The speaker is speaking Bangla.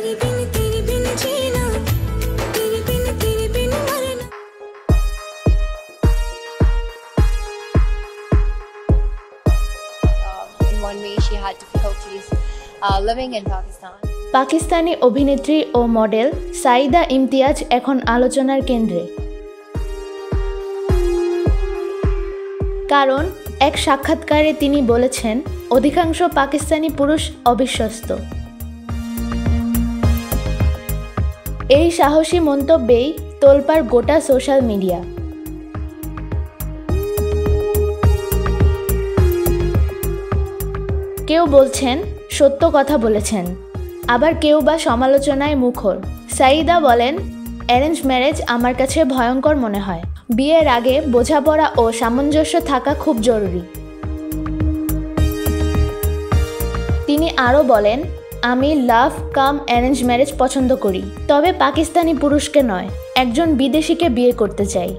In one way, she had difficulties living in Pakistan. Pakistani অভিনেত্রী ও মডেল সাইদা ইমতিয়াজ এখন আলোচনার কেন্দ্রে। কারণ এক সাক্ষাৎকারে তিনি বলেছেন, অধিকাংশ পাকিস্তানি পুরুষ অবিশ্বস্ত। এই সাহসী মন্তব্যেই তোলপাড় গোটা সোশ্যাল মিডিয়া। কেউ বলছেন সত্য কথা বলেছেন, আবার কেউ বা সমালোচনায় মুখর। সাইদা বলেন, অ্যারেঞ্জ ম্যারেজ আমার কাছে ভয়ঙ্কর মনে হয়। বিয়ের আগে বোঝাপড়া ও সামঞ্জস্য থাকা খুব জরুরি। তিনি আরও বলেন, আমি লাভ কাম অ্যারেঞ্জ ম্যারেজ পছন্দ করি, তবে পাকিস্তানি পুরুষকে নয়, একজন বিদেশিকে বিয়ে করতে চাই।